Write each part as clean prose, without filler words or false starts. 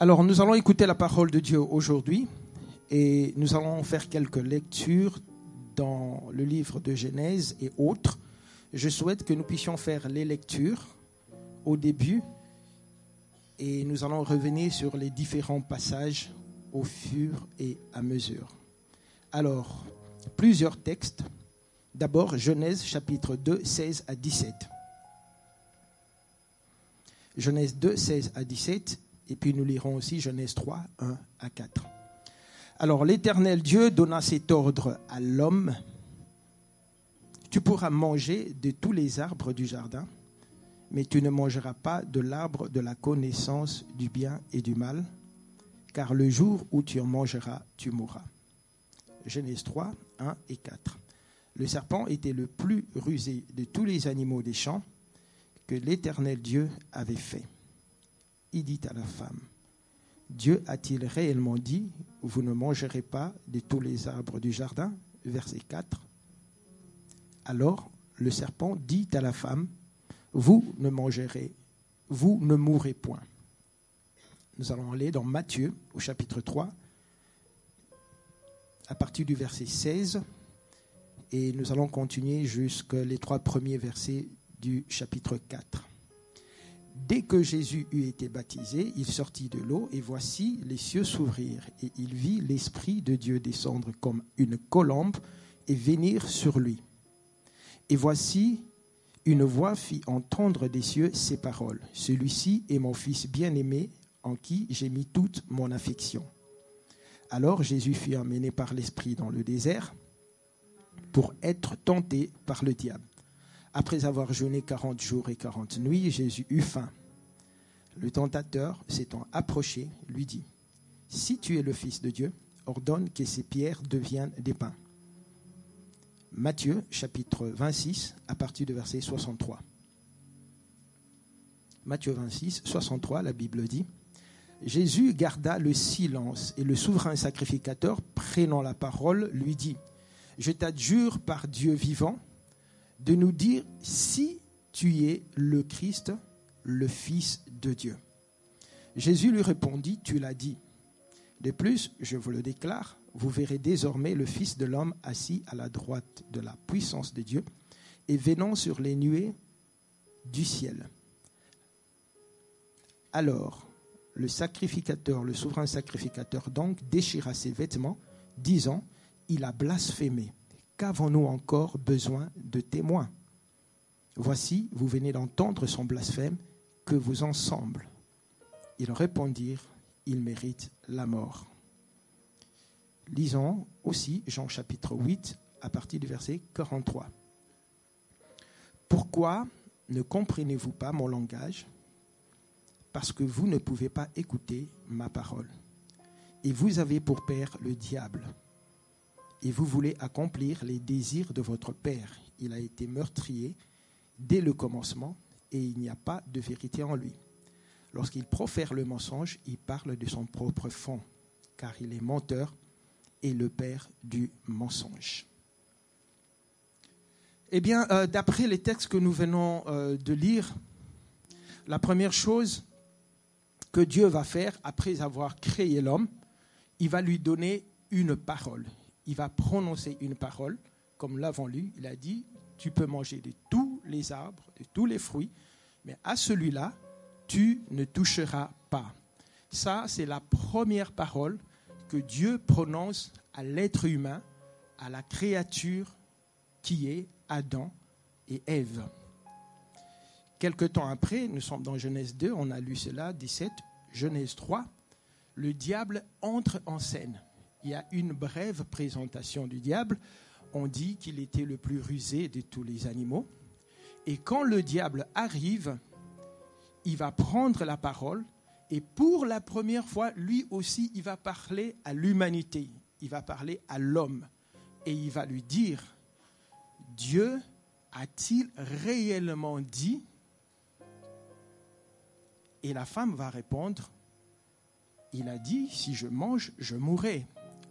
Alors, nous allons écouter la parole de Dieu aujourd'hui et nous allons faire quelques lectures dans le livre de Genèse et autres. Je souhaite que nous puissions faire les lectures au début et nous allons revenir sur les différents passages au fur et à mesure. Alors, plusieurs textes. D'abord, Genèse chapitre 2, 16 à 17. Genèse 2, 16 à 17. Et puis nous lirons aussi Genèse 3, 1 à 4. Alors l'Éternel Dieu donna cet ordre à l'homme. Tu pourras manger de tous les arbres du jardin, mais tu ne mangeras pas de l'arbre de la connaissance du bien et du mal, car le jour où tu en mangeras, tu mourras. Genèse 3, 1 et 4. Le serpent était le plus rusé de tous les animaux des champs que l'Éternel Dieu avait fait. Il dit à la femme, Dieu a-t-il réellement dit, vous ne mangerez pas de tous les arbres du jardin? Verset 4. Alors le serpent dit à la femme, vous ne mourrez point. Nous allons aller dans Matthieu au chapitre 3, à partir du verset 16, et nous allons continuer jusqu'aux les 3 premiers versets du chapitre 4. Dès que Jésus eut été baptisé, il sortit de l'eau et voici les cieux s'ouvrirent et il vit l'Esprit de Dieu descendre comme une colombe et venir sur lui. Et voici une voix fit entendre des cieux ces paroles. Celui-ci est mon Fils bien-aimé en qui j'ai mis toute mon affection. Alors Jésus fut emmené par l'Esprit dans le désert pour être tenté par le diable. Après avoir jeûné 40 jours et 40 nuits, Jésus eut faim. Le tentateur, s'étant approché, lui dit, « Si tu es le Fils de Dieu, ordonne que ces pierres deviennent des pains. » Matthieu, chapitre 26, à partir du verset 63. Matthieu 26, 63, la Bible dit, « Jésus garda le silence et le souverain sacrificateur, prenant la parole, lui dit, « Je t'adjure par Dieu vivant, de nous dire si tu es le Christ, le Fils de Dieu. » Jésus lui répondit, « Tu l'as dit. De plus, je vous le déclare, vous verrez désormais le Fils de l'homme assis à la droite de la puissance de Dieu et venant sur les nuées du ciel. » Alors, le sacrificateur, le souverain sacrificateur donc, déchira ses vêtements, disant, « Il a blasphémé. Qu'avons-nous encore besoin de témoins? Voici, vous venez d'entendre son blasphème, que vous en semble. » Ils répondirent, « Il mérite la mort. » Lisons aussi Jean chapitre 8, à partir du verset 43. « Pourquoi ne comprenez-vous pas mon langage? Parce que vous ne pouvez pas écouter ma parole. Et vous avez pour père le diable. Et vous voulez accomplir les désirs de votre père. Il a été meurtrier dès le commencement et il n'y a pas de vérité en lui. Lorsqu'il profère le mensonge, il parle de son propre fond, car il est menteur et le père du mensonge. Eh bien, d'après les textes que nous venons de lire, la première chose que Dieu va faire après avoir créé l'homme, il va lui donner une parole. Il va prononcer une parole, comme l'avons lu. Il a dit, tu peux manger de tous les arbres, de tous les fruits, mais à celui-là, tu ne toucheras pas. Ça, c'est la première parole que Dieu prononce à l'être humain, à la créature qui est Adam et Ève. Quelque temps après, nous sommes dans Genèse 2, on a lu cela, 17, Genèse 3, le diable entre en scène. Il y a une brève présentation du diable. On dit qu'il était le plus rusé de tous les animaux. Et quand le diable arrive, il va prendre la parole et pour la première fois, lui aussi, il va parler à l'humanité. Il va parler à l'homme et il va lui dire, Dieu a-t-il réellement dit? Et la femme va répondre, il a dit, si je mange, je mourrai.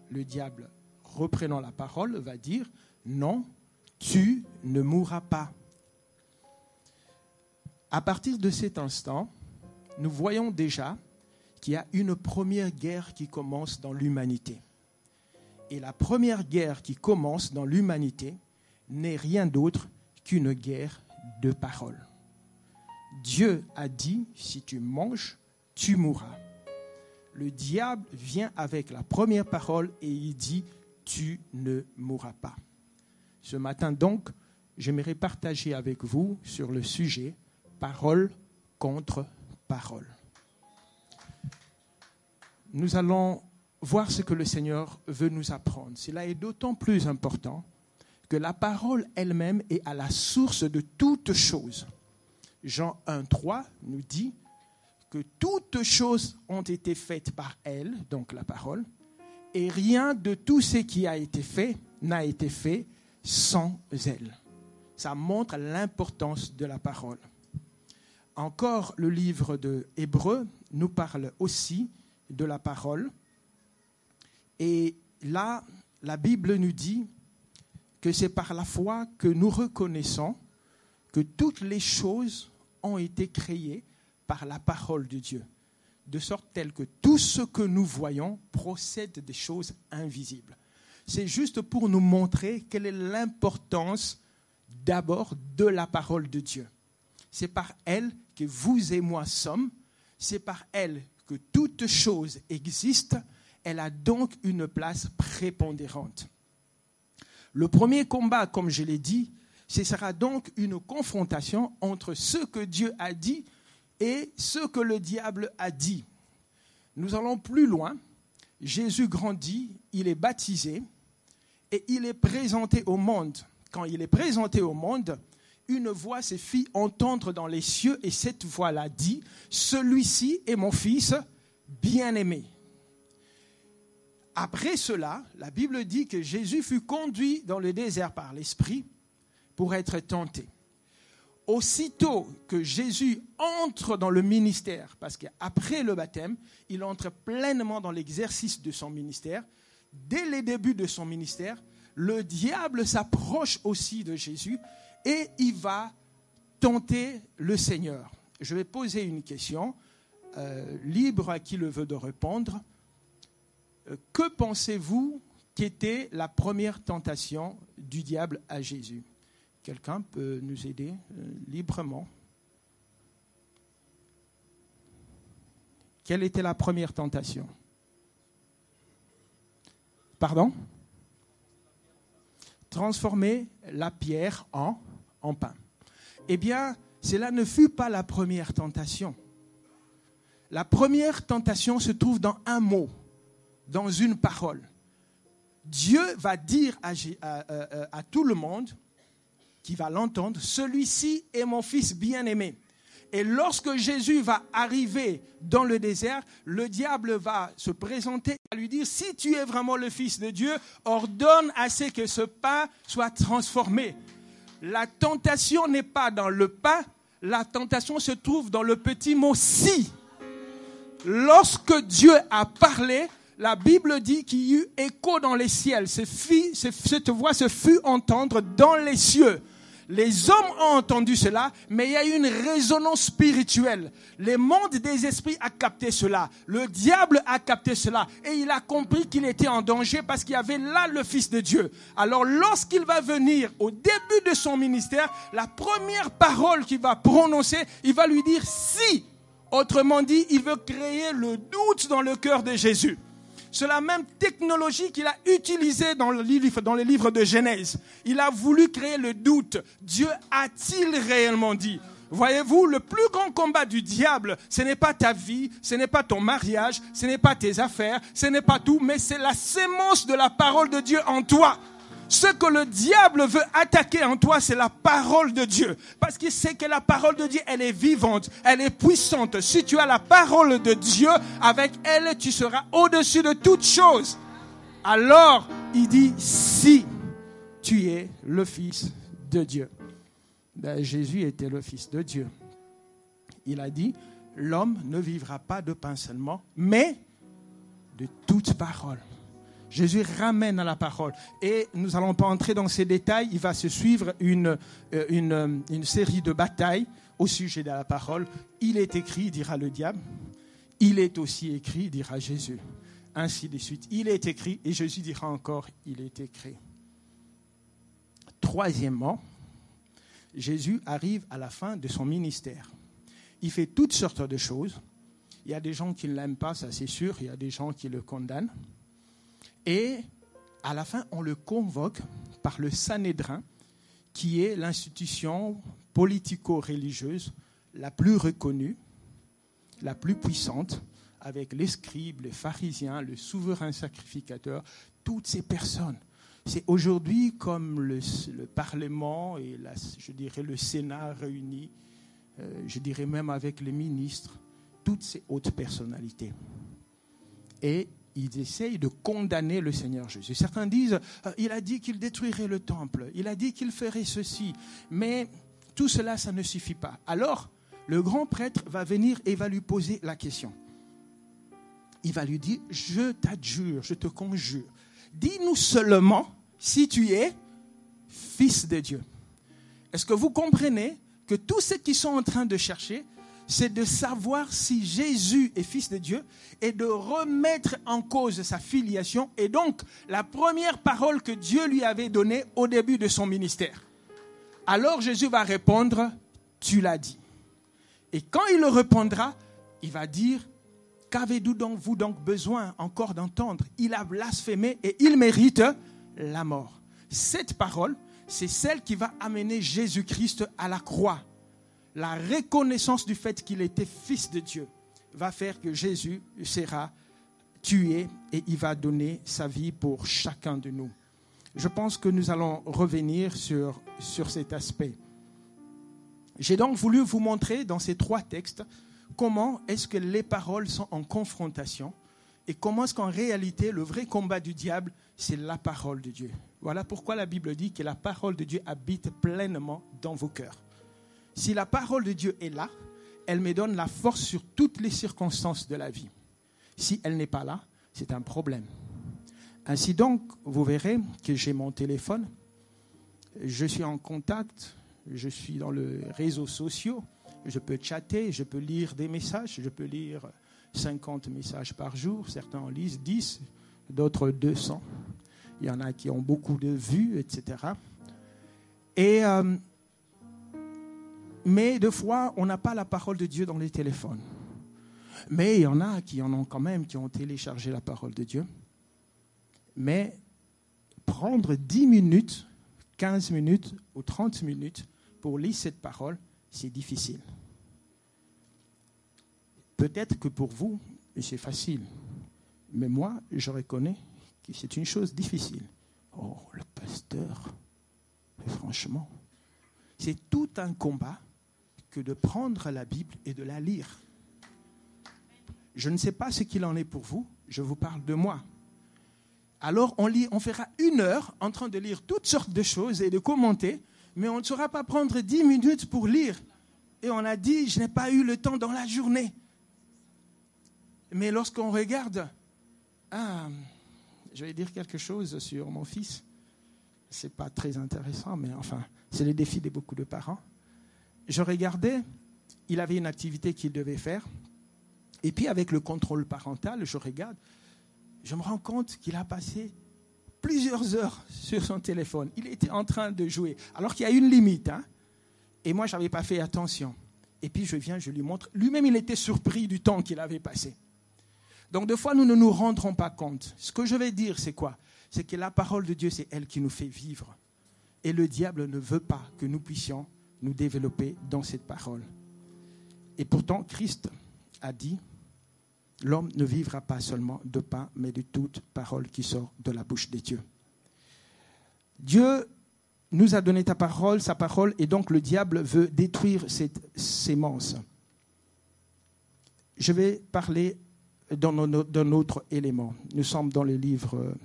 Le diable, reprenant la parole, va dire, non, tu ne mourras pas. À partir de cet instant, nous voyons déjà qu'il y a une première guerre qui commence dans l'humanité. Et la première guerre qui commence dans l'humanité n'est rien d'autre qu'une guerre de parole. Dieu a dit, si tu manges, tu mourras. Le diable vient avec la première parole et il dit, tu ne mourras pas. Ce matin donc, j'aimerais partager avec vous sur le sujet parole contre parole. Nous allons voir ce que le Seigneur veut nous apprendre. Cela est d'autant plus important que la parole elle-même est à la source de toutes choses. Jean 1,3 nous dit que toutes choses ont été faites par elle, donc la parole, et rien de tout ce qui a été fait n'a été fait sans elle. Ça montre l'importance de la parole. Encore, le livre de Hébreux nous parle aussi de la parole. Et là, la Bible nous dit que c'est par la foi que nous reconnaissons que toutes les choses ont été créées par la parole de Dieu, de sorte telle que tout ce que nous voyons procède des choses invisibles. C'est juste pour nous montrer quelle est l'importance d'abord de la parole de Dieu. C'est par elle que vous et moi sommes, c'est par elle que toute chose existe, elle a donc une place prépondérante. Le premier combat, comme je l'ai dit, ce sera donc une confrontation entre ce que Dieu a dit et ce que le diable a dit. Nous allons plus loin. Jésus grandit, il est baptisé et il est présenté au monde. Quand il est présenté au monde, une voix se fit entendre dans les cieux et cette voix-là dit « Celui-ci est mon fils bien-aimé ». Après cela, la Bible dit que Jésus fut conduit dans le désert par l'Esprit pour être tenté. Aussitôt que Jésus entre dans le ministère, parce qu'après le baptême, il entre pleinement dans l'exercice de son ministère, dès les débuts de son ministère, le diable s'approche aussi de Jésus et il va tenter le Seigneur. Je vais poser une question, libre à qui le veut de répondre. Que pensez-vous qu'était la première tentation du diable à Jésus? Quelqu'un peut nous aider librement. Quelle était la première tentation? Pardon? Transformer la pierre en pain. Eh bien, cela ne fut pas la première tentation. La première tentation se trouve dans un mot, dans une parole. Dieu va dire à tout le monde qui va l'entendre, celui-ci est mon fils bien-aimé. Et lorsque Jésus va arriver dans le désert, le diable va se présenter et lui dire, si tu es vraiment le Fils de Dieu, ordonne à ce que ce pain soit transformé. La tentation n'est pas dans le pain, la tentation se trouve dans le petit mot « si ». Lorsque Dieu a parlé, la Bible dit qu'il y eut écho dans les ciels. Cette voix se fut entendre dans les cieux. Les hommes ont entendu cela, mais il y a eu une résonance spirituelle. Le monde des esprits a capté cela. Le diable a capté cela. Et il a compris qu'il était en danger parce qu'il y avait là le Fils de Dieu. Alors lorsqu'il va venir au début de son ministère, la première parole qu'il va prononcer, il va lui dire « si ». Autrement dit, il veut créer le doute dans le cœur de Jésus. C'est la même technologie qu'il a utilisée dans le livre de Genèse. Il a voulu créer le doute. Dieu a-t-il réellement dit ? Voyez-vous, le plus grand combat du diable, ce n'est pas ta vie, ce n'est pas ton mariage, ce n'est pas tes affaires, ce n'est pas tout, mais c'est la sémence de la parole de Dieu en toi. Ce que le diable veut attaquer en toi, c'est la parole de Dieu. Parce qu'il sait que la parole de Dieu, elle est vivante, elle est puissante. Si tu as la parole de Dieu, avec elle, tu seras au-dessus de toutes choses. Alors, il dit, si tu es le Fils de Dieu. Ben, Jésus était le Fils de Dieu. Il a dit, l'homme ne vivra pas de pain seulement, mais de toute parole. Jésus ramène à la parole. Et nous n'allons pas entrer dans ces détails. Il va se suivre une série de batailles au sujet de la parole. Il est écrit, dira le diable. Il est aussi écrit, dira Jésus. Ainsi de suite. Il est écrit, et Jésus dira encore, il est écrit. Troisièmement, Jésus arrive à la fin de son ministère. Il fait toutes sortes de choses. Il y a des gens qui ne l'aiment pas, ça c'est sûr. Il y a des gens qui le condamnent. Et à la fin, on le convoque par le Sanhédrin, qui est l'institution politico-religieuse la plus reconnue, la plus puissante, avec les scribes, les pharisiens, le souverain sacrificateur, toutes ces personnes. C'est aujourd'hui comme le Parlement et je dirais le Sénat réunis, je dirais même avec les ministres, toutes ces hautes personnalités. Et ils essayent de condamner le Seigneur Jésus. Certains disent, il a dit qu'il détruirait le temple, il a dit qu'il ferait ceci, mais tout cela, ça ne suffit pas. Alors, le grand prêtre va venir et va lui poser la question. Il va lui dire, je t'adjure, je te conjure, dis-nous seulement si tu es Fils de Dieu. Est-ce que vous comprenez que tous ceux qui sont en train de chercher, c'est de savoir si Jésus est Fils de Dieu et de remettre en cause sa filiation et donc la première parole que Dieu lui avait donnée au début de son ministère. Alors Jésus va répondre, tu l'as dit. Et quand il le répondra, il va dire, qu'avez-vous donc besoin encore d'entendre ? Il a blasphémé et il mérite la mort. Cette parole, c'est celle qui va amener Jésus-Christ à la croix. La reconnaissance du fait qu'il était Fils de Dieu va faire que Jésus sera tué et il va donner sa vie pour chacun de nous. Je pense que nous allons revenir sur cet aspect. J'ai donc voulu vous montrer dans ces 3 textes comment est-ce que les paroles sont en confrontation et comment est-ce qu'en réalité le vrai combat du diable, c'est la parole de Dieu. Voilà pourquoi la Bible dit que la parole de Dieu habite pleinement dans vos cœurs. Si la parole de Dieu est là, elle me donne la force sur toutes les circonstances de la vie. Si elle n'est pas là, c'est un problème. Ainsi donc, vous verrez que j'ai mon téléphone, je suis en contact, je suis dans les réseaux sociaux, je peux chatter, je peux lire des messages, je peux lire 50 messages par jour, certains en lisent 10, d'autres 200. Il y en a qui ont beaucoup de vues, etc. Mais des fois, on n'a pas la parole de Dieu dans les téléphones. Mais il y en a qui en ont quand même, qui ont téléchargé la parole de Dieu. Mais prendre 10 minutes, 15 minutes ou 30 minutes pour lire cette parole, c'est difficile. Peut-être que pour vous, c'est facile. Mais moi, je reconnais que c'est une chose difficile. Oh, le pasteur, franchement, C'est tout un combat que de prendre la Bible et de la lire. Je ne sais pas ce qu'il en est pour vous, je vous parle de moi. Alors on fera 1 heure en train de lire toutes sortes de choses et de commenter, mais on ne saura pas prendre 10 minutes pour lire. Et on a dit, je n'ai pas eu le temps dans la journée. Mais lorsqu'on regarde, je vais dire quelque chose sur mon fils. Ce n'est pas très intéressant, mais enfin, c'est le défi de beaucoup de parents. Je regardais, il avait une activité qu'il devait faire. Et puis avec le contrôle parental, je regarde, je me rends compte qu'il a passé plusieurs heures sur son téléphone. Il était en train de jouer, alors qu'il y a une limite. Et moi, je n'avais pas fait attention. Et puis je viens, je lui montre. Lui-même, il était surpris du temps qu'il avait passé. Donc, des fois, nous ne nous rendrons pas compte. Ce que je vais dire, c'est quoi? C'est que la parole de Dieu, c'est elle qui nous fait vivre. Et le diable ne veut pas que nous puissions nous développer dans cette parole. Et pourtant, Christ a dit, l'homme ne vivra pas seulement de pain, mais de toute parole qui sort de la bouche de Dieu. Dieu nous a donné sa parole, et donc le diable veut détruire cette sémence. Je vais parler d'un autre élément. Nous sommes dans le livre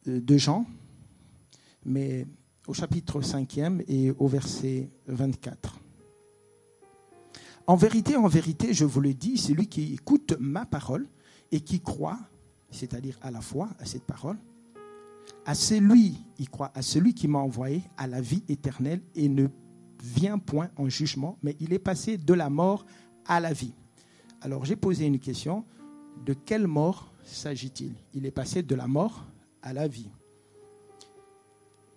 de Jean, mais au chapitre 5e et au verset 24. En vérité, je vous le dis, celui qui écoute ma parole et qui croit, c'est-à-dire à la foi, à cette parole, il croit à celui qui m'a envoyé à la vie éternelle et ne vient point en jugement, mais il est passé de la mort à la vie. Alors j'ai posé une question, de quelle mort s'agit-il? Il est passé de la mort à la vie.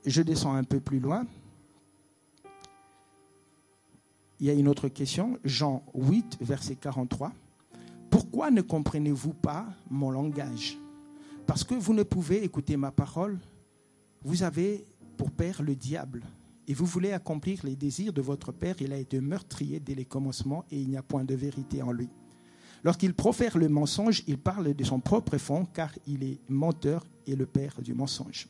Je descends un peu plus loin. Il y a une autre question, Jean 8, verset 43. Pourquoi ne comprenez-vous pas mon langage? Parce que vous ne pouvez écouter ma parole. Vous avez pour père le diable. Et vous voulez accomplir les désirs de votre père. Il a été meurtrier dès les commencements et il n'y a point de vérité en lui. Lorsqu'il profère le mensonge, il parle de son propre fond, car il est menteur et le père du mensonge.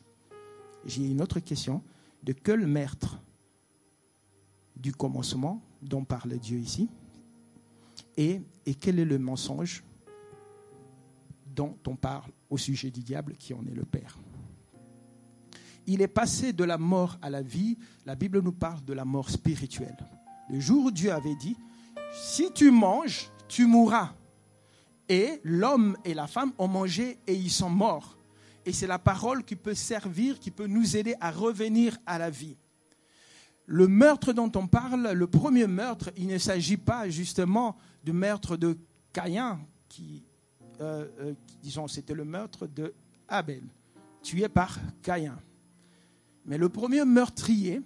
J'ai une autre question. De quel meurtre du commencement dont parle Dieu ici, et quel est le mensonge dont on parle au sujet du diable qui en est le père? Il est passé de la mort à la vie. La Bible nous parle de la mort spirituelle. Le jour où Dieu avait dit, si tu manges, tu mourras. Et l'homme et la femme ont mangé et ils sont morts. Et c'est la parole qui peut servir, qui peut nous aider à revenir à la vie. Le meurtre dont on parle, le premier meurtre, il ne s'agit pas justement du meurtre de Caïn, disons, c'était le meurtre de Abel, tué par Caïn. Mais le premier meurtrier,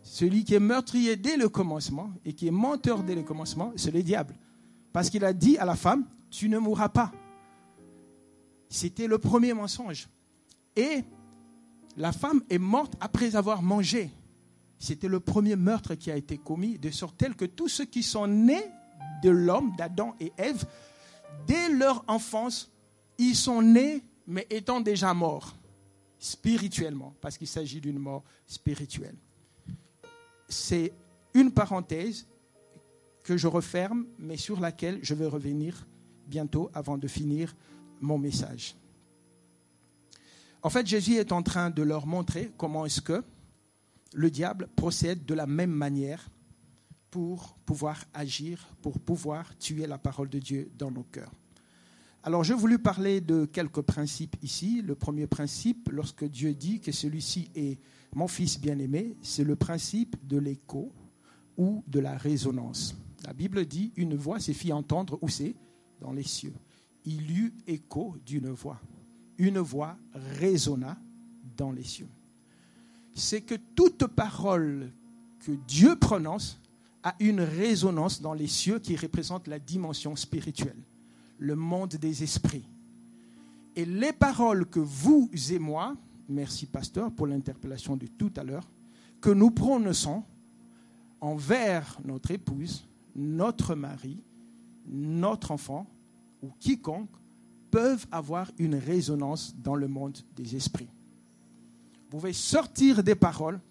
celui qui est meurtrier dès le commencement et qui est menteur dès le commencement, c'est le diable. Parce qu'il a dit à la femme, tu ne mourras pas. C'était le premier mensonge. Et la femme est morte après avoir mangé. C'était le premier meurtre qui a été commis, de sorte telle que tous ceux qui sont nés de l'homme, d'Adam et Ève, dès leur enfance, ils sont nés, mais étant déjà morts, spirituellement, parce qu'il s'agit d'une mort spirituelle. C'est une parenthèse que je referme, mais sur laquelle je vais revenir bientôt avant de finir mon message. En fait, Jésus est en train de leur montrer comment est-ce que le diable procède de la même manière pour pouvoir agir, pour pouvoir tuer la parole de Dieu dans nos cœurs. Alors, j'ai voulu parler de quelques principes ici. Le premier principe, lorsque Dieu dit que celui-ci est mon fils bien-aimé, c'est le principe de l'écho ou de la résonance. La Bible dit, une voix se fit entendre, où c'est? Dans les cieux. Il eut écho d'une voix. Une voix résonna dans les cieux. C'est que toute parole que Dieu prononce a une résonance dans les cieux qui représente la dimension spirituelle, le monde des esprits. Et les paroles que vous et moi, merci pasteur pour l'interpellation de tout à l'heure, que nous prononçons envers notre épouse, notre mari, notre enfant ou quiconque, peuvent avoir une résonance dans le monde des esprits. Vous pouvez sortir des paroles,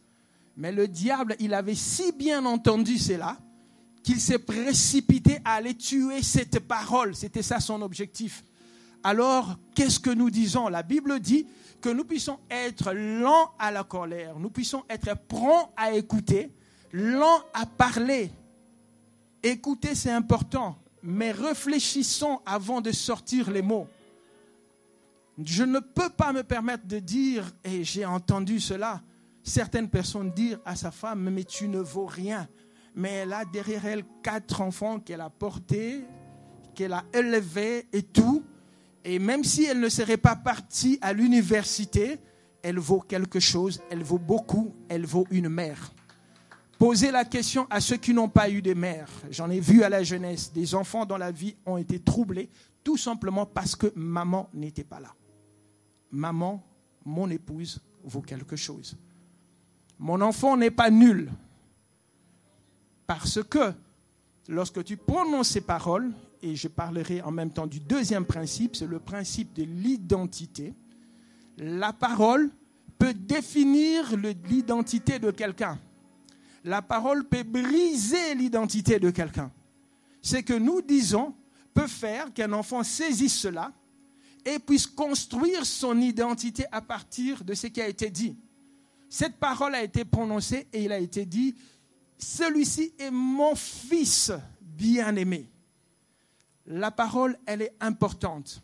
Mais le diable, il avait si bien entendu cela qu'il s'est précipité à aller tuer cette parole. C'était ça son objectif. Alors, qu'est-ce que nous disons? La Bible dit que nous puissions être lents à la colère, nous puissions être prompts à écouter, lents à parler. Écouter, c'est important, mais réfléchissons avant de sortir les mots. Je ne peux pas me permettre de dire, et j'ai entendu cela, certaines personnes dire à sa femme, mais tu ne vaux rien. Mais elle a derrière elle 4 enfants qu'elle a portés, qu'elle a élevés et tout. Et même si elle ne serait pas partie à l'université, elle vaut quelque chose, elle vaut beaucoup, elle vaut une mère. Posez la question à ceux qui n'ont pas eu de mère. J'en ai vu à la jeunesse, des enfants dont la vie ont été troublés, tout simplement parce que maman n'était pas là. Maman, mon épouse, vaut quelque chose. Mon enfant n'est pas nul. Parce que lorsque tu prononces ces paroles, et je parlerai en même temps du deuxième principe, c'est le principe de l'identité. La parole peut définir l'identité de quelqu'un. La parole peut briser l'identité de quelqu'un. Ce que nous disons peut faire qu'un enfant saisisse cela et puisse construire son identité à partir de ce qui a été dit. Cette parole a été prononcée et il a été dit « Celui-ci est mon fils bien-aimé ». La parole, elle est importante.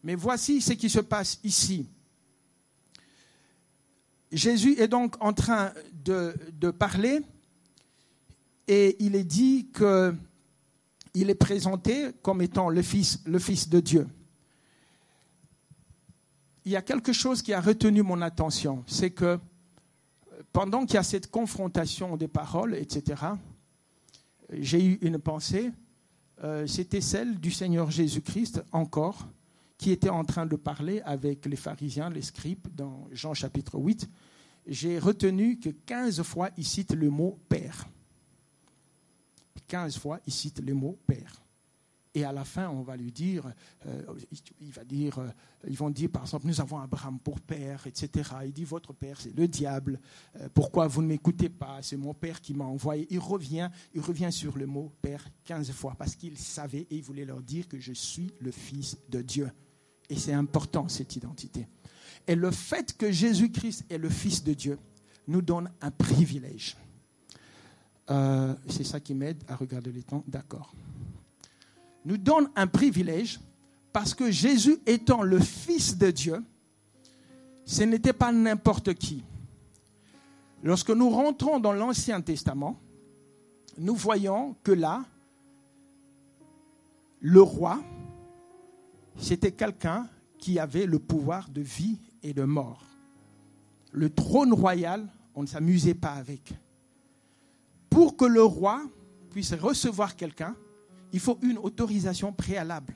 Mais voici ce qui se passe ici. Jésus est donc en train de parler et il est dit qu'il est présenté comme étant le Fils de Dieu. Il y a quelque chose qui a retenu mon attention, c'est que pendant qu'il y a cette confrontation des paroles, etc., j'ai eu une pensée, c'était celle du Seigneur Jésus-Christ encore, qui était en train de parler avec les pharisiens, les scribes, dans Jean chapitre 8. J'ai retenu que 15 fois il cite le mot « Père ». 15 fois il cite le mot « Père ». Et à la fin, on va lui dire, ils vont dire par exemple, nous avons Abraham pour père, etc. Il dit, votre père, c'est le diable. Pourquoi vous ne m'écoutez pas? C'est mon père qui m'a envoyé. Il revient sur le mot père 15 fois parce qu'il savait et il voulait leur dire que je suis le Fils de Dieu. Et c'est important, cette identité. Et le fait que Jésus-Christ est le Fils de Dieu nous donne un privilège. C'est ça qui m'aide à regarder les temps, d'accord. Nous donne un privilège parce que Jésus étant le Fils de Dieu, ce n'était pas n'importe qui. Lorsque nous rentrons dans l'Ancien Testament, nous voyons que là, le roi, c'était quelqu'un qui avait le pouvoir de vie et de mort. Le trône royal, on ne s'amusait pas avec. Pour que le roi puisse recevoir quelqu'un, il faut une autorisation préalable.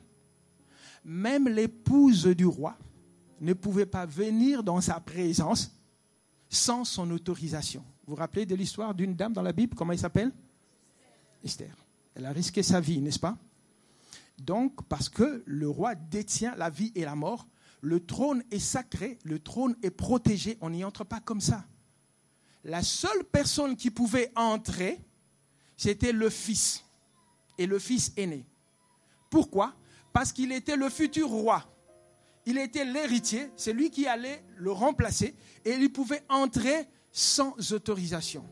Même l'épouse du roi ne pouvait pas venir dans sa présence sans son autorisation. Vous vous rappelez de l'histoire d'une dame dans la Bible? Comment elle s'appelle? Esther. Elle a risqué sa vie, n'est-ce pas? Donc, parce que le roi détient la vie et la mort, le trône est sacré, le trône est protégé, on n'y entre pas comme ça. La seule personne qui pouvait entrer, c'était le fils. Et le fils aîné. Pourquoi? Parce qu'il était le futur roi. Il était l'héritier, c'est lui qui allait le remplacer et il pouvait entrer sans autorisation.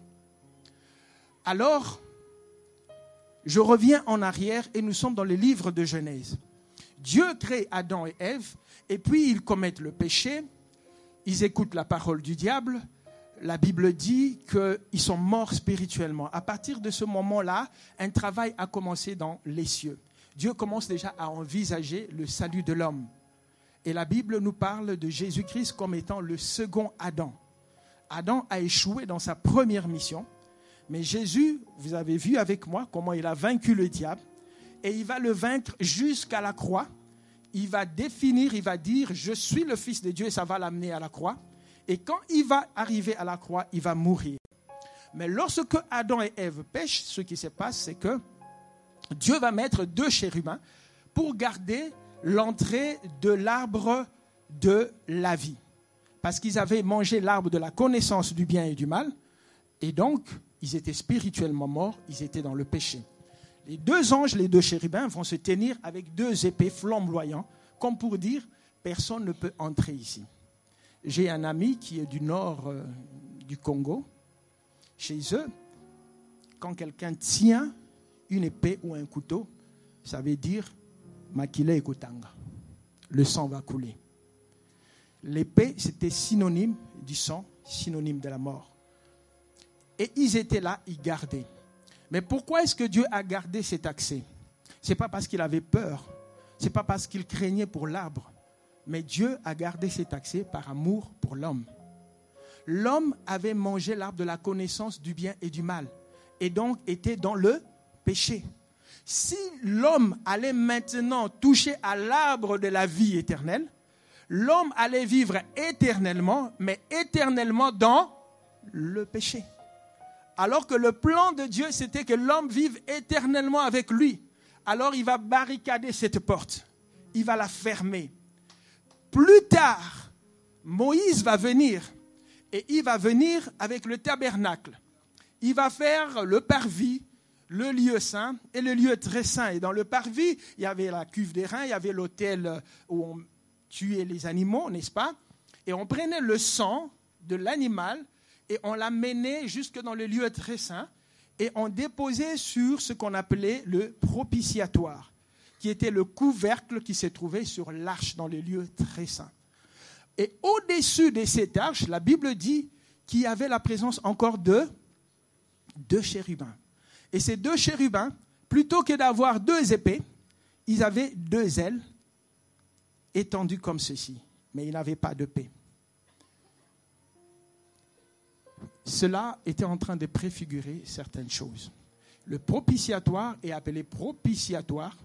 Alors, je reviens en arrière et nous sommes dans le livre de Genèse. Dieu crée Adam et Ève et puis ils commettent le péché, ils écoutent la parole du diable. La Bible dit qu'ils sont morts spirituellement. À partir de ce moment-là, un travail a commencé dans les cieux. Dieu commence déjà à envisager le salut de l'homme. Et la Bible nous parle de Jésus-Christ comme étant le second Adam. Adam a échoué dans sa première mission. Mais Jésus, vous avez vu avec moi comment il a vaincu le diable. Et il va le vaincre jusqu'à la croix. Il va définir, il va dire, je suis le Fils de Dieu et ça va l'amener à la croix. Et quand il va arriver à la croix, il va mourir. Mais lorsque Adam et Ève pêchent, ce qui se passe, c'est que Dieu va mettre 2 chérubins pour garder l'entrée de l'arbre de la vie. Parce qu'ils avaient mangé l'arbre de la connaissance du bien et du mal. Et donc, ils étaient spirituellement morts, ils étaient dans le péché. Les deux anges, les deux chérubins vont se tenir avec deux épées flamboyantes, comme pour dire, personne ne peut entrer ici. J'ai un ami qui est du nord du Congo. Chez eux, quand quelqu'un tient une épée ou un couteau, ça veut dire Makile et Kotanga. Le sang va couler. L'épée, c'était synonyme du sang, synonyme de la mort. Et ils étaient là, ils gardaient. Mais pourquoi est-ce que Dieu a gardé cet accès? Ce n'est pas parce qu'il avait peur, ce n'est pas parce qu'il craignait pour l'arbre, mais Dieu a gardé cet accès par amour pour l'homme. L'homme avait mangé l'arbre de la connaissance du bien et du mal, et donc était dans le péché. Si l'homme allait maintenant toucher à l'arbre de la vie éternelle, l'homme allait vivre éternellement, mais éternellement dans le péché. Alors que le plan de Dieu, c'était que l'homme vive éternellement avec lui. Alors il va barricader cette porte. Il va la fermer. Plus tard, Moïse va venir. Et il va venir avec le tabernacle. Il va faire le parvis, le lieu saint et le lieu très saint. Et dans le parvis, il y avait la cuve d'airain, il y avait l'autel où on tuait les animaux, n'est-ce pas? Et on prenait le sang de l'animal et on l'amenait jusque dans le lieu très saint et on déposait sur ce qu'on appelait le propitiatoire, qui était le couvercle qui se trouvait sur l'arche dans le lieu très saint. Et au-dessus de cette arche, la Bible dit qu'il y avait la présence encore de deux chérubins. Et ces deux chérubins, plutôt que d'avoir deux épées, ils avaient deux ailes étendues comme ceci, mais ils n'avaient pas d'épée. Cela était en train de préfigurer certaines choses. Le propitiatoire est appelé propitiatoire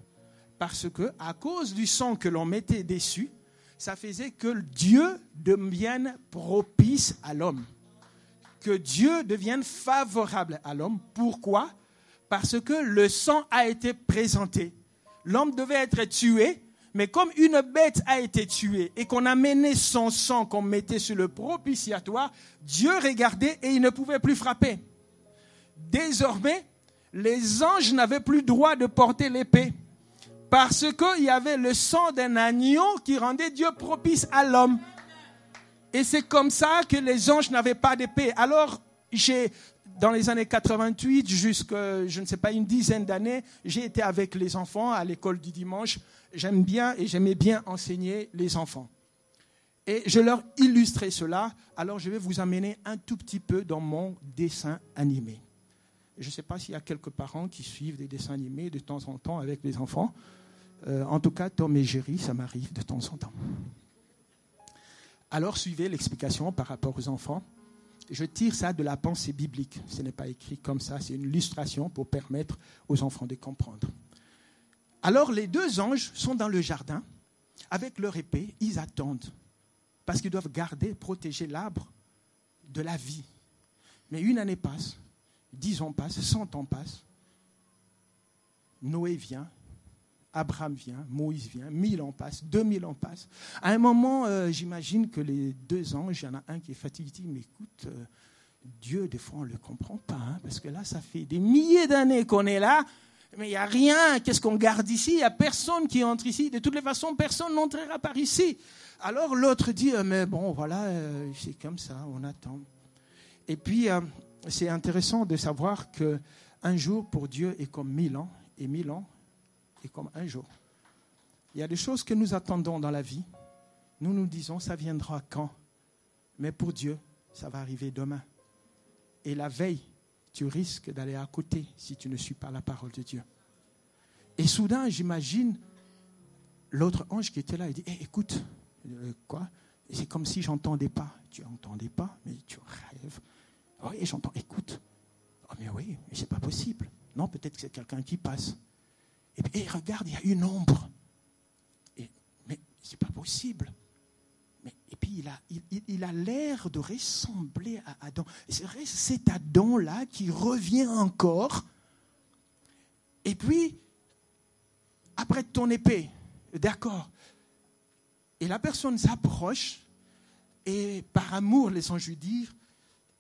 parce que, à cause du sang que l'on mettait dessus, ça faisait que Dieu devienne propice à l'homme. Que Dieu devienne favorable à l'homme. Pourquoi? Parce que le sang a été présenté. L'homme devait être tué, mais comme une bête a été tuée et qu'on a mené son sang qu'on mettait sur le propitiatoire, Dieu regardait et il ne pouvait plus frapper. Désormais, les anges n'avaient plus droit de porter l'épée parce qu'il y avait le sang d'un agneau qui rendait Dieu propice à l'homme. Et c'est comme ça que les anges n'avaient pas d'épée. Alors, dans les années 88, jusqu'à, je ne sais pas, une dizaine d'années, j'ai été avec les enfants à l'école du dimanche. J'aimais bien enseigner les enfants. Et je leur illustrais cela. Alors, je vais vous amener un tout petit peu dans mon dessin animé. Je ne sais pas s'il y a quelques parents qui suivent des dessins animés de temps en temps avec les enfants. En tout cas, Tom et Jerry, ça m'arrive de temps en temps. Alors, suivez l'explication par rapport aux enfants. Je tire ça de la pensée biblique. Ce n'est pas écrit comme ça, c'est une illustration pour permettre aux enfants de comprendre. Alors, les deux anges sont dans le jardin, avec leur épée, ils attendent, parce qu'ils doivent garder, protéger l'arbre de la vie. Mais une année passe, 10 ans passent, 100 ans passent, Noé vient, Abraham vient, Moïse vient, 1000 ans passent, 2000 ans passent. À un moment, j'imagine que les deux anges, il y en a un qui est fatigué, il dit, mais écoute, Dieu, des fois, on ne le comprend pas, hein, parce que là, ça fait des milliers d'années qu'on est là, mais il n'y a rien, qu'est-ce qu'on garde ici? Il n'y a personne qui entre ici, de toutes les façons, personne n'entrera par ici. Alors l'autre dit, mais bon, voilà, c'est comme ça, on attend. Et puis, c'est intéressant de savoir qu'un jour pour Dieu est comme 1000 ans, et 1000 ans est comme un jour. Il y a des choses que nous attendons dans la vie. Nous nous disons, ça viendra quand? Mais pour Dieu, ça va arriver demain. Et la veille, tu risques d'aller à côté si tu ne suis pas la parole de Dieu. Et soudain, j'imagine l'autre ange qui était là, il dit, écoute, quoi? Et c'est comme si je n'entendais pas. Tu n'entendais pas, mais tu rêves. Oui, j'entends, écoute. Oh, mais oui, mais c'est pas possible. Non, peut-être que c'est quelqu'un qui passe. Et puis, regarde, il y a une ombre. Mais c'est pas possible. Et puis, il a l'air de ressembler à Adam. C'est vrai, c'est Adam-là qui revient encore. Et puis, après ton épée, d'accord. Et la personne s'approche, et par amour, les anges lui dire,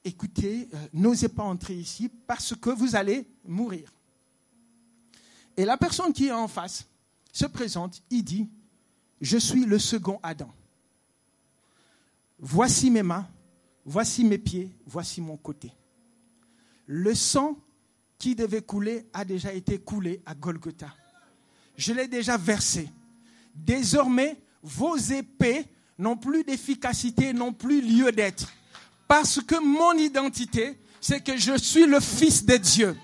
écoutez, n'osez pas entrer ici parce que vous allez mourir. Et la personne qui est en face se présente, il dit, je suis le second Adam. Voici mes mains, voici mes pieds, voici mon côté. Le sang qui devait couler a déjà été coulé à Golgotha. Je l'ai déjà versé. Désormais, vos épées n'ont plus d'efficacité, n'ont plus lieu d'être. Parce que mon identité, c'est que je suis le Fils de Dieu.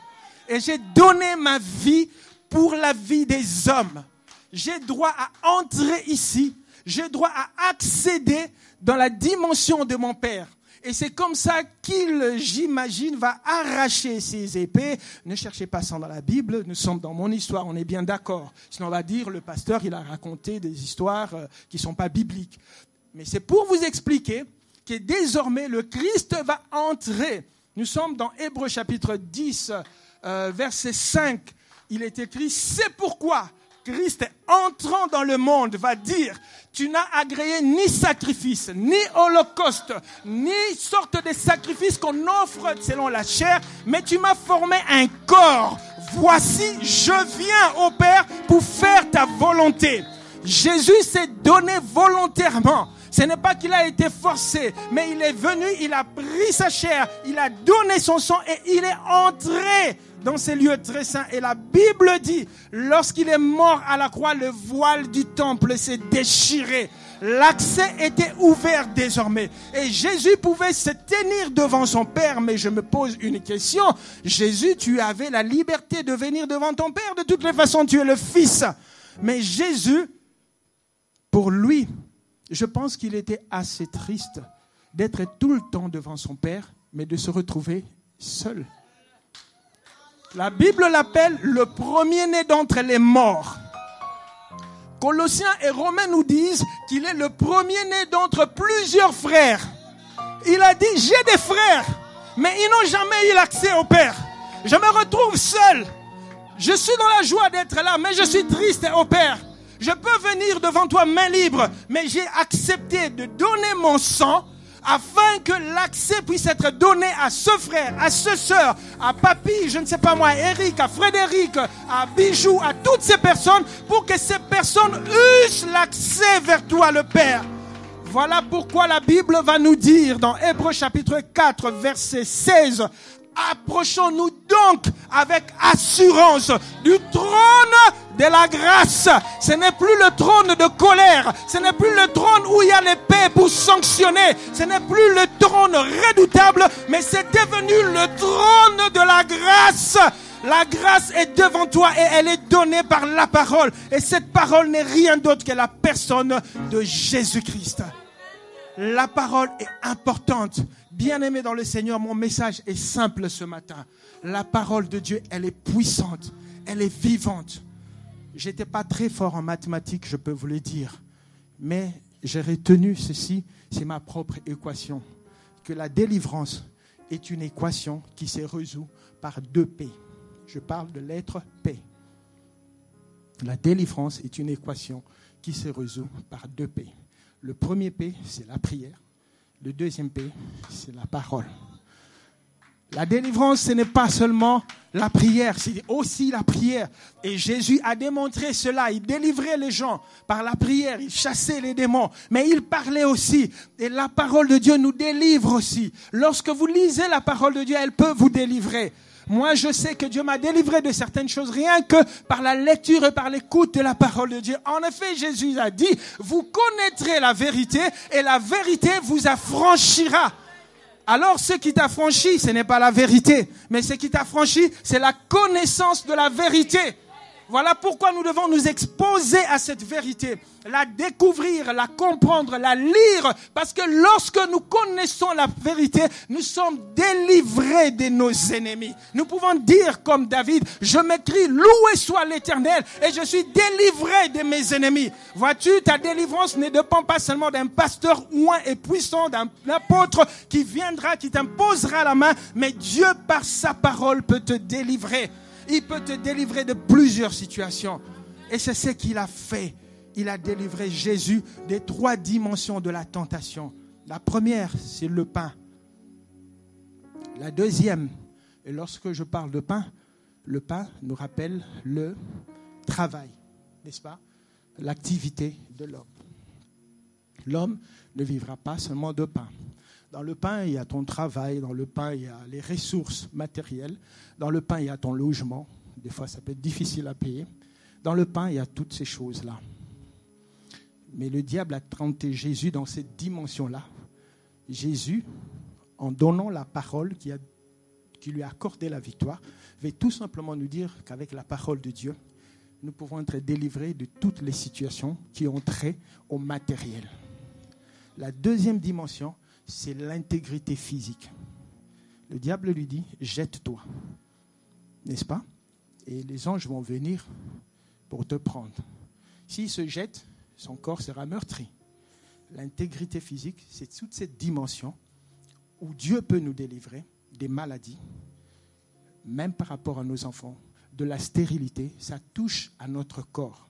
Et j'ai donné ma vie pour la vie des hommes. J'ai droit à entrer ici. J'ai droit à accéder dans la dimension de mon Père. Et c'est comme ça qu'il, j'imagine, va arracher ses épées. Ne cherchez pas ça dans la Bible, nous sommes dans mon histoire, on est bien d'accord. Sinon on va dire, le pasteur, il a raconté des histoires qui ne sont pas bibliques. Mais c'est pour vous expliquer que désormais le Christ va entrer. Nous sommes dans Hébreux chapitre 10, verset 5. Il est écrit, c'est pourquoi Christ entrant dans le monde va dire, tu n'as agréé ni sacrifice, ni holocauste, ni sorte de sacrifice qu'on offre selon la chair, mais tu m'as formé un corps. Voici, je viens au Père pour faire ta volonté. Jésus s'est donné volontairement. Ce n'est pas qu'il a été forcé, mais il est venu, il a pris sa chair, il a donné son sang et il est entré dans ces lieux très saints. Et la Bible dit, lorsqu'il est mort à la croix, le voile du temple s'est déchiré. L'accès était ouvert désormais. Et Jésus pouvait se tenir devant son Père. Mais je me pose une question. Jésus, tu avais la liberté de venir devant ton Père. De toutes les façons, tu es le Fils. Mais Jésus, pour lui, je pense qu'il était assez triste d'être tout le temps devant son Père, mais de se retrouver seul. La Bible l'appelle le premier-né d'entre les morts. Colossiens et Romains nous disent qu'il est le premier-né d'entre plusieurs frères. Il a dit, j'ai des frères, mais ils n'ont jamais eu l'accès au Père. Je me retrouve seul. Je suis dans la joie d'être là, mais je suis triste au Père. Je peux venir devant toi main libre, mais j'ai accepté de donner mon sang afin que l'accès puisse être donné à ce frère, à ce sœur, à papy, je ne sais pas moi, Eric, à Frédéric, à Bijou, à toutes ces personnes, pour que ces personnes eussent l'accès vers toi, le Père. Voilà pourquoi la Bible va nous dire dans Hébreux chapitre 4, verset 16, approchons-nous donc avec assurance du trône de la grâce. Ce n'est plus le trône de colère. Ce n'est plus le trône où il y a l'épée pour sanctionner. Ce n'est plus le trône redoutable, mais c'est devenu le trône de la grâce. La grâce est devant toi et elle est donnée par la parole. Et cette parole n'est rien d'autre que la personne de Jésus-Christ. La parole est importante. Bien-aimé dans le Seigneur, mon message est simple ce matin. La parole de Dieu, elle est puissante, elle est vivante. J'étais pas très fort en mathématiques, je peux vous le dire. Mais j'ai retenu ceci, c'est ma propre équation. Que la délivrance est une équation qui se résout par 2 P. Je parle de lettre P. La délivrance est une équation qui se résout par 2 P. Le premier P, c'est la prière. Le deuxième P, c'est la parole. La délivrance, ce n'est pas seulement la prière, c'est aussi la prière. Et Jésus a démontré cela. Il délivrait les gens par la prière, il chassait les démons. Mais il parlait aussi. Et la parole de Dieu nous délivre aussi. Lorsque vous lisez la parole de Dieu, elle peut vous délivrer. Moi, je sais que Dieu m'a délivré de certaines choses rien que par la lecture et par l'écoute de la parole de Dieu. En effet, Jésus a dit, vous connaîtrez la vérité et la vérité vous affranchira. Alors, ce qui t'affranchit, ce n'est pas la vérité, mais ce qui t'affranchit, c'est la connaissance de la vérité. Voilà pourquoi nous devons nous exposer à cette vérité, la découvrir, la comprendre, la lire, parce que lorsque nous connaissons la vérité, nous sommes délivrés de nos ennemis. Nous pouvons dire comme David, je m'écris, loué soit l'Éternel, et je suis délivré de mes ennemis. Vois-tu, ta délivrance ne dépend pas seulement d'un pasteur oint et puissant, d'un apôtre qui viendra, qui t'imposera la main, mais Dieu par sa parole peut te délivrer. Il peut te délivrer de plusieurs situations. Et c'est ce qu'il a fait. Il a délivré Jésus des 3 dimensions de la tentation. La première, c'est le pain. La deuxième, et lorsque je parle de pain, le pain nous rappelle le travail, n'est-ce pas? L'activité de l'homme. L'homme ne vivra pas seulement de pain. Dans le pain, il y a ton travail. Dans le pain, il y a les ressources matérielles. Dans le pain, il y a ton logement. Des fois, ça peut être difficile à payer. Dans le pain, il y a toutes ces choses-là. Mais le diable a tenté Jésus dans cette dimension-là. Jésus, en donnant la parole qui lui a accordé la victoire, veut tout simplement nous dire qu'avec la parole de Dieu, nous pouvons être délivrés de toutes les situations qui ont trait au matériel. La deuxième dimension, c'est l'intégrité physique. Le diable lui dit, jette-toi, n'est-ce pas? Et les anges vont venir pour te prendre. S'il se jette, son corps sera meurtri. L'intégrité physique, c'est toute cette dimension où Dieu peut nous délivrer des maladies, même par rapport à nos enfants, de la stérilité, ça touche à notre corps.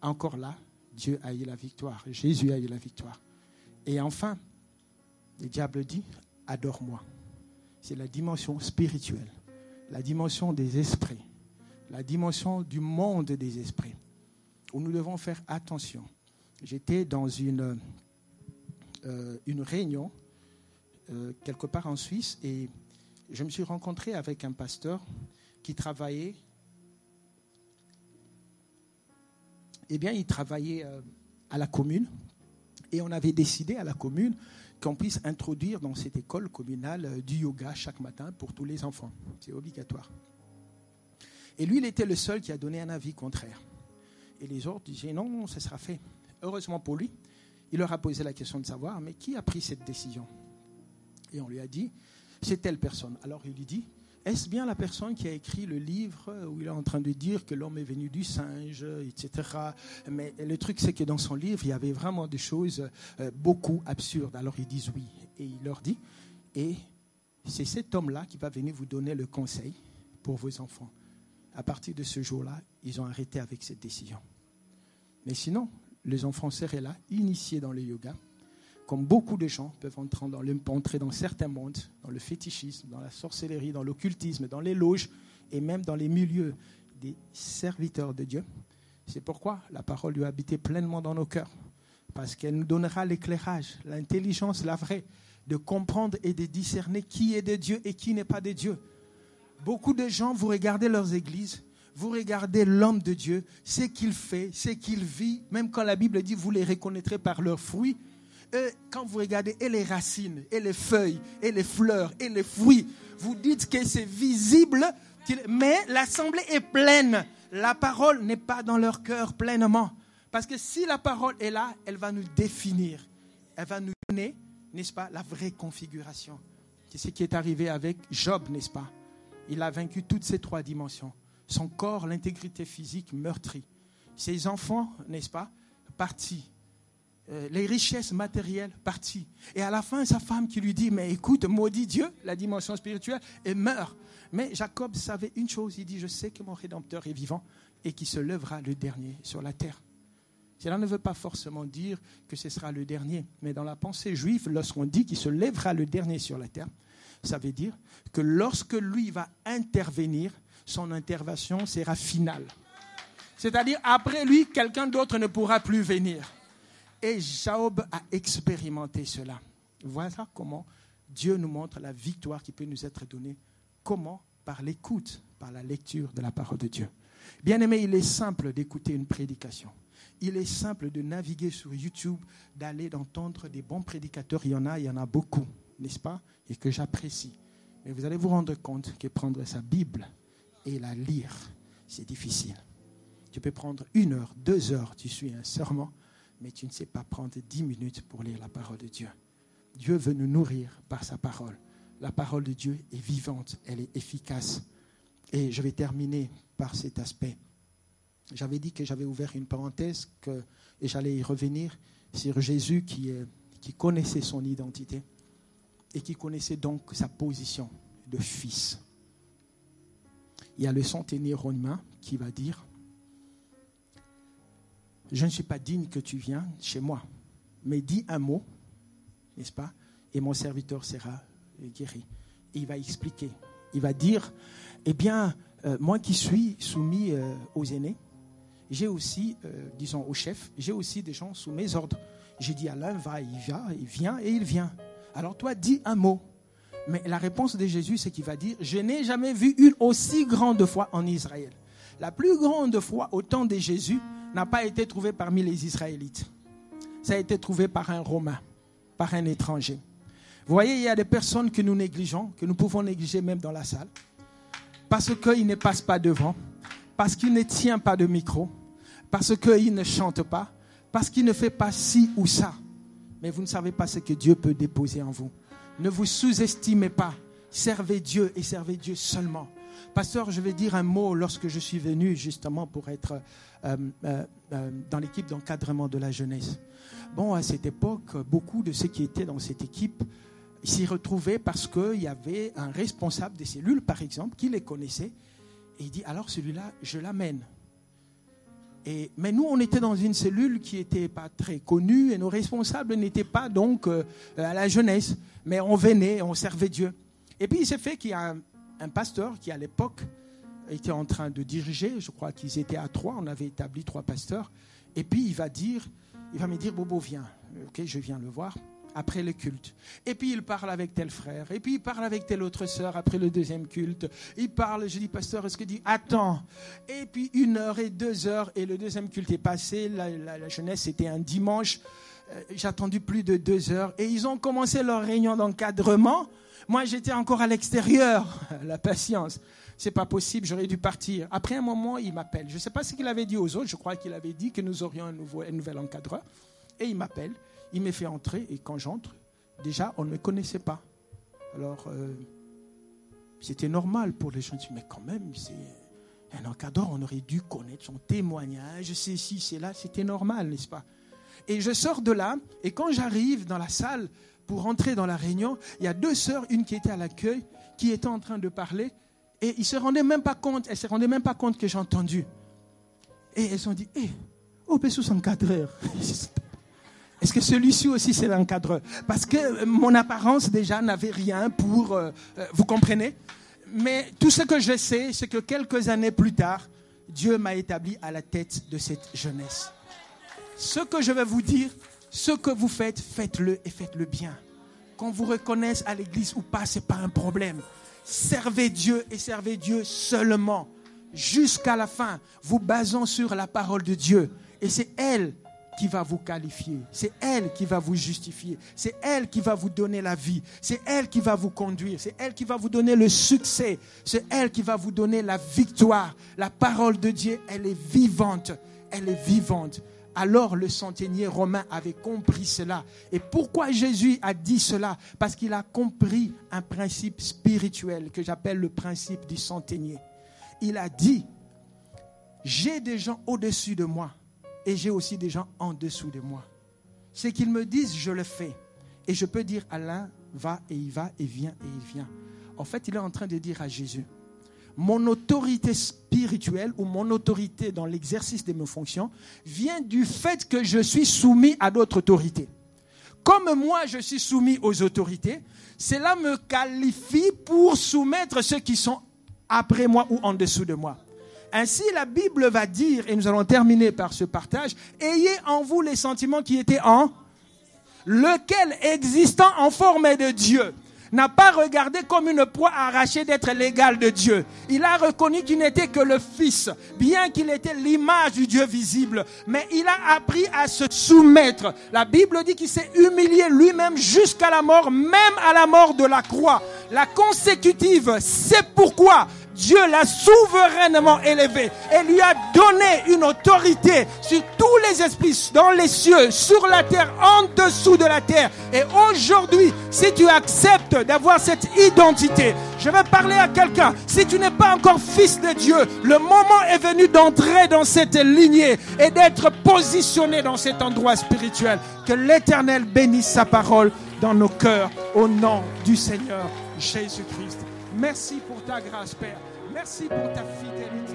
Encore là, Dieu a eu la victoire, Jésus a eu la victoire. Et enfin, le diable dit, adore-moi. C'est la dimension spirituelle, la dimension des esprits, la dimension du monde des esprits, où nous devons faire attention. J'étais dans une réunion, quelque part en Suisse, et je me suis rencontré avec un pasteur qui travaillait, il travaillait à la commune, et on avait décidé à la commune qu'on puisse introduire dans cette école communale du yoga chaque matin pour tous les enfants. C'est obligatoire. Et lui, il était le seul qui a donné un avis contraire. Et les autres disaient non, ça sera fait. Heureusement pour lui, il leur a posé la question de savoir, mais qui a pris cette décision? Et on lui a dit, c'est telle personne. Alors il lui dit, est-ce bien la personne qui a écrit le livre où il est en train de dire que l'homme est venu du singe, etc. Mais le truc, c'est que dans son livre, il y avait vraiment des choses beaucoup absurdes. Alors ils disent oui. Et il leur dit, et c'est cet homme-là qui va venir vous donner le conseil pour vos enfants. À partir de ce jour-là, ils ont arrêté avec cette décision. Mais sinon, les enfants seraient là, initiés dans le yoga, comme beaucoup de gens peuvent entrer dans certains mondes, dans le fétichisme, dans la sorcellerie, dans l'occultisme, dans les loges et même dans les milieux des serviteurs de Dieu. C'est pourquoi la parole doit habiter pleinement dans nos cœurs, parce qu'elle nous donnera l'éclairage, l'intelligence, la vraie, de comprendre et de discerner qui est de Dieu et qui n'est pas de Dieu. Beaucoup de gens, vous regardez leurs églises, vous regardez l'homme de Dieu, ce qu'il fait, ce qu'il vit, même quand la Bible dit vous les reconnaîtrez par leurs fruits. Et quand vous regardez et les racines, et les feuilles, et les fleurs, et les fruits, vous dites que c'est visible, mais l'assemblée est pleine. La parole n'est pas dans leur cœur pleinement. Parce que si la parole est là, elle va nous définir. Elle va nous donner, n'est-ce pas, la vraie configuration. C'est ce qui est arrivé avec Job, n'est-ce pas? Il a vaincu toutes ces trois dimensions. Son corps, l'intégrité physique meurtrie. Ses enfants, n'est-ce pas, partis. Les richesses matérielles parties. Et à la fin, sa femme qui lui dit, mais écoute, maudit Dieu, la dimension spirituelle, et meurt. Mais Jacob savait une chose, il dit, je sais que mon Rédempteur est vivant et qu'il se lèvera le dernier sur la terre. Cela ne veut pas forcément dire que ce sera le dernier, mais dans la pensée juive, lorsqu'on dit qu'il se lèvera le dernier sur la terre, ça veut dire que lorsque lui va intervenir, son intervention sera finale. C'est-à-dire, après lui, quelqu'un d'autre ne pourra plus venir. Et Job a expérimenté cela. Voilà comment Dieu nous montre la victoire qui peut nous être donnée. Comment? Par l'écoute, par la lecture de la parole de Dieu. Bien-aimé, il est simple d'écouter une prédication. Il est simple de naviguer sur YouTube, d'aller d'entendre des bons prédicateurs. Il y en a beaucoup, n'est-ce pas? Et que j'apprécie. Mais vous allez vous rendre compte que prendre sa Bible et la lire, c'est difficile. Tu peux prendre 1 heure, 2 heures, tu suis un sermon, mais tu ne sais pas prendre 10 minutes pour lire la parole de Dieu. Dieu veut nous nourrir par sa parole. La parole de Dieu est vivante, elle est efficace. Et je vais terminer par cet aspect. J'avais dit que j'avais ouvert une parenthèse et j'allais y revenir sur Jésus qui connaissait son identité et qui connaissait donc sa position de fils. Il y a le centenier romain qui va dire « Je ne suis pas digne que tu viennes chez moi, mais dis un mot, n'est-ce pas, et mon serviteur sera guéri. » Et il va expliquer. Il va dire, eh bien, moi qui suis soumis aux aînés, j'ai aussi, disons aux chefs, j'ai aussi des gens sous mes ordres. J'ai dit à l'un, va, il vient et il vient. Alors toi, dis un mot. Mais la réponse de Jésus, c'est qu'il va dire, je n'ai jamais vu une aussi grande foi en Israël. La plus grande foi au temps de Jésus n'a pas été trouvée parmi les Israélites. Ça a été trouvé par un Romain, par un étranger. Vous voyez, il y a des personnes que nous négligeons, que nous pouvons négliger même dans la salle, parce qu'il ne passe pas devant, parce qu'il ne tient pas de micro, parce qu'il ne chante pas, parce qu'il ne fait pas ci ou ça. Mais vous ne savez pas ce que Dieu peut déposer en vous. Ne vous sous-estimez pas. Servez Dieu et servez Dieu seulement. Pasteur, je vais dire un mot lorsque je suis venu justement pour être dans l'équipe d'encadrement de la jeunesse. Bon, à cette époque, beaucoup de ceux qui étaient dans cette équipe s'y retrouvaient parce qu'il y avait un responsable des cellules, par exemple, qui les connaissait. Et il dit, alors celui-là, je l'amène. Mais nous, on était dans une cellule qui n'était pas très connue et nos responsables n'étaient pas donc à la jeunesse. Mais on venait, on servait Dieu. Et puis il s'est fait qu'il y a un pasteur qui à l'époque était en train de diriger, je crois qu'ils étaient à 3, on avait établi 3 pasteurs. Et puis il va me dire, Bobo, viens. Ok, je viens le voir. Après le culte. Et puis il parle avec tel frère. Et puis il parle avec telle autre sœur après le deuxième culte. Il parle, je dis, pasteur, est-ce que dit, attends. Et puis 1 heure et 2 heures et le deuxième culte est passé. La jeunesse, c'était un dimanche. J'ai attendu plus de 2 heures. Et ils ont commencé leur réunion d'encadrement. Moi, j'étais encore à l'extérieur. La patience. C'est pas possible, j'aurais dû partir. Après un moment, il m'appelle. Je ne sais pas ce qu'il avait dit aux autres. Je crois qu'il avait dit que nous aurions un nouvel encadreur. Et il m'appelle. Il me fait entrer et quand j'entre, déjà, on ne me connaissait pas. Alors, c'était normal pour les gens. Mais quand même, c'est un encadreur, on aurait dû connaître son témoignage, c'est ci, c'est là, c'était normal, n'est-ce pas? Et je sors de là, et quand j'arrive dans la salle pour rentrer dans la réunion, il y a 2 sœurs, une qui était à l'accueil, qui était en train de parler, et elles ne se rendaient même pas compte que j'ai entendu. Et elles ont dit, Bessus encadreur. Est-ce que celui-ci aussi c'est l'encadreur? Parce que mon apparence déjà n'avait rien pour... vous comprenez? Mais tout ce que je sais, c'est que quelques années plus tard, Dieu m'a établi à la tête de cette jeunesse. Ce que je vais vous dire, ce que vous faites, faites-le et faites-le bien. Qu'on vous reconnaisse à l'église ou pas, ce n'est pas un problème. Servez Dieu et servez Dieu seulement. Jusqu'à la fin, vous basant sur la parole de Dieu. Et c'est elle qui va vous qualifier, c'est elle qui va vous justifier, c'est elle qui va vous donner la vie, c'est elle qui va vous conduire, c'est elle qui va vous donner le succès, c'est elle qui va vous donner la victoire. La parole de Dieu, elle est vivante, elle est vivante. Alors le centenier romain avait compris cela. Et pourquoi Jésus a dit cela? Parce qu'il a compris un principe spirituel que j'appelle le principe du centenier. Il a dit, j'ai des gens au-dessus de moi. Et j'ai aussi des gens en dessous de moi. Ce qu'ils me disent, je le fais. Et je peux dire à l'un, va et il va, et vient et il vient. En fait, il est en train de dire à Jésus, mon autorité spirituelle ou mon autorité dans l'exercice de mes fonctions vient du fait que je suis soumis à d'autres autorités. Comme moi, je suis soumis aux autorités, cela me qualifie pour soumettre ceux qui sont après moi ou en dessous de moi. Ainsi, la Bible va dire, et nous allons terminer par ce partage, ayez en vous les sentiments qui étaient en, lequel, existant en forme de Dieu, n'a pas regardé comme une proie arrachée d'être l'égal de Dieu. Il a reconnu qu'il n'était que le Fils, bien qu'il était l'image du Dieu visible, mais il a appris à se soumettre. La Bible dit qu'il s'est humilié lui-même jusqu'à la mort, même à la mort de la croix. La consécutive, c'est pourquoi Dieu l'a souverainement élevé et lui a donné une autorité sur tous les esprits, dans les cieux, sur la terre, en dessous de la terre. Et aujourd'hui, si tu acceptes d'avoir cette identité, je vais parler à quelqu'un. Si tu n'es pas encore fils de Dieu, le moment est venu d'entrer dans cette lignée et d'être positionné dans cet endroit spirituel. Que l'Éternel bénisse sa parole dans nos cœurs, au nom du Seigneur Jésus-Christ. Merci pour ta grâce, Père. Merci pour ta fidélité.